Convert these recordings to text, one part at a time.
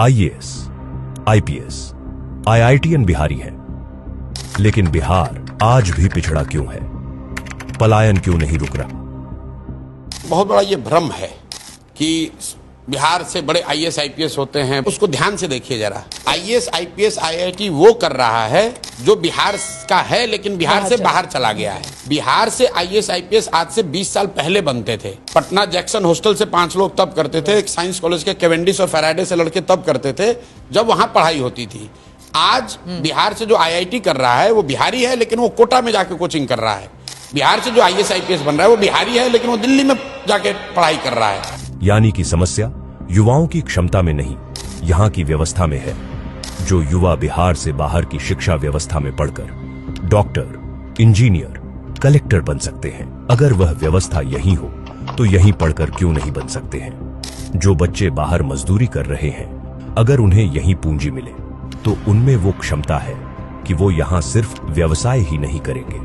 IAS, IPS, IITian Bihari हैं। लेकिन बिहार आज भी पिछड़ा क्यों है? पलायन क्यों नहीं रुक रहा? बहुत बड़ा ये भ्रम है कि बिहार से बड़े आईएएस आईपीएस होते हैं। उसको ध्यान से देखिए जरा। आईएएस आईपीएस आईआईटी वो कर रहा है जो बिहार का है लेकिन बिहार से बाहर चला गया है। बिहार से आईएएस आईपीएस आज से 20 साल पहले बनते थे। पटना जैक्सन हॉस्टल से 5 लोग तब करते थे। साइंस कॉलेज के कैवेंडिश और फैराडे से लड़के तब करते थे जब वहां पढ़ाई होती थी। आज बिहार से जो आईआईटी कर रहा है वो बिहारी है लेकिन वो कोटा में जाके कोचिंग कर रहा है। बिहार से जो आईएएस आईपीएस बन रहा है वो बिहारी है लेकिन वो दिल्ली में जाके पढ़ाई कर रहा है। यानी कि समस्या युवाओं की क्षमता में नहीं, यहाँ की व्यवस्था में है। जो युवा बिहार से बाहर की शिक्षा व्यवस्था में पढ़कर डॉक्टर, इंजीनियर, कलेक्टर बन सकते हैं, अगर वह व्यवस्था यही हो तो यहीं पढ़कर क्यों नहीं बन सकते हैं? जो बच्चे बाहर मजदूरी कर रहे हैं, अगर उन्हें यहीं पूंजी मिले तो उनमें वो क्षमता है कि वो यहाँ सिर्फ व्यवसाय ही नहीं करेंगे,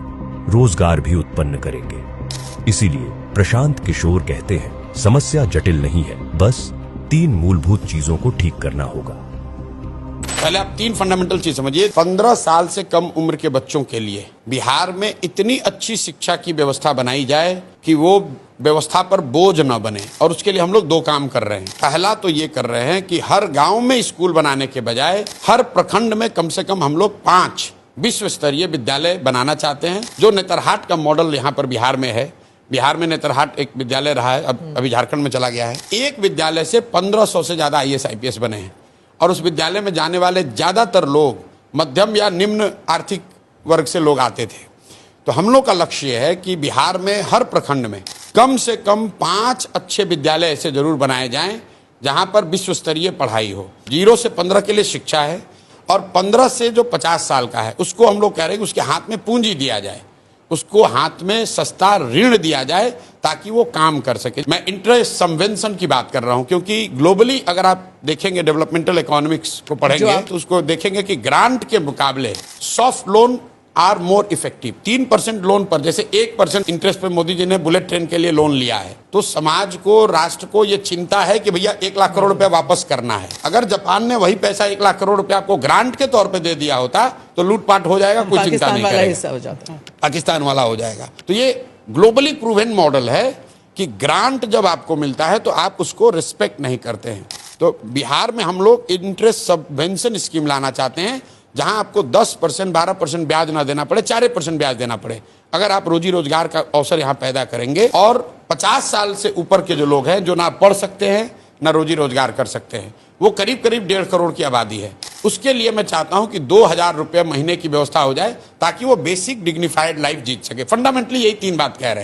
रोजगार भी उत्पन्न करेंगे। इसीलिए प्रशांत किशोर कहते हैं, समस्या जटिल नहीं है, बस 3 मूलभूत चीजों को ठीक करना होगा। पहले आप 3 फंडामेंटल चीज समझिए। 15 साल से कम उम्र के बच्चों के लिए बिहार में इतनी अच्छी शिक्षा की व्यवस्था बनाई जाए कि वो व्यवस्था पर बोझ न बने। और उसके लिए हम लोग 2 काम कर रहे हैं। पहला तो ये कर रहे हैं कि हर गांव में स्कूल बनाने के बजाय हर प्रखंड में कम से कम हम लोग 5 विश्व स्तरीय विद्यालय बनाना चाहते हैं। जो नेतरहाट का मॉडल यहाँ पर बिहार में है। बिहार में नेतरहाट एक विद्यालय रहा है, अभी झारखंड में चला गया है। एक विद्यालय से 1500 से ज्यादा आईएएस आईपीएस बने हैं और उस विद्यालय में जाने वाले ज्यादातर लोग मध्यम या निम्न आर्थिक वर्ग से लोग आते थे। तो हम लोग का लक्ष्य है कि बिहार में हर प्रखंड में कम से कम 5 अच्छे विद्यालय ऐसे जरूर बनाए जाएं जहां पर विश्व स्तरीय पढ़ाई हो। 0 से 15 के लिए शिक्षा है और 15 से जो 50 साल का है उसको हम लोग कह रहे हैं कि उसके हाथ में पूंजी दिया जाए, उसको हाथ में सस्ता ऋण दिया जाए ताकि वो काम कर सके। मैं इंटरेस्ट सबवेंशन की बात कर रहा हूं क्योंकि ग्लोबली अगर आप देखेंगे डेवलपमेंटल इकोनॉमिक्स को पढ़ेंगे तो उसको देखेंगे कि ग्रांट के मुकाबले soft loan are more effective. 3% loan पर, जैसे 1% इंटरेस्ट पे मोदी जी ने बुलेट ट्रेन के लिए लोन लिया है, तो समाज को, राष्ट्र को ये चिंता है कि भैया 1 लाख करोड़ रुपया वापस करना है। अगर जापान ने वही पैसा 1 लाख करोड़ रुपया आपको ग्रांट के तौर पे दे दिया होता तो लूटपाट हो जाएगा, कोई चिंता नहीं करेगा, पाकिस्तान वाला हो जाएगा। तो ये ग्लोबली प्रूवन मॉडल है कि ग्रांट जब आपको मिलता है तो आप उसको रिस्पेक्ट नहीं करते हैं। तो बिहार में हम लोग इंटरेस्ट सबवेंशन स्कीम लाना चाहते हैं जहां आपको 10%, 12% ब्याज ना देना पड़े, 4% ब्याज देना पड़े। अगर आप रोजी रोजगार का अवसर यहां पैदा करेंगे और 50 साल से ऊपर के जो लोग हैं जो ना पढ़ सकते हैं ना रोजी रोजगार कर सकते हैं, वो करीब करीब 1.5 करोड़ की आबादी है। उसके लिए मैं चाहता हूं कि 2000 रुपये महीने की व्यवस्था हो जाए ताकि वो बेसिक डिग्निफाइड लाइफ जीत सके। फंडामेंटली यही 3 बात कह रहे हैं।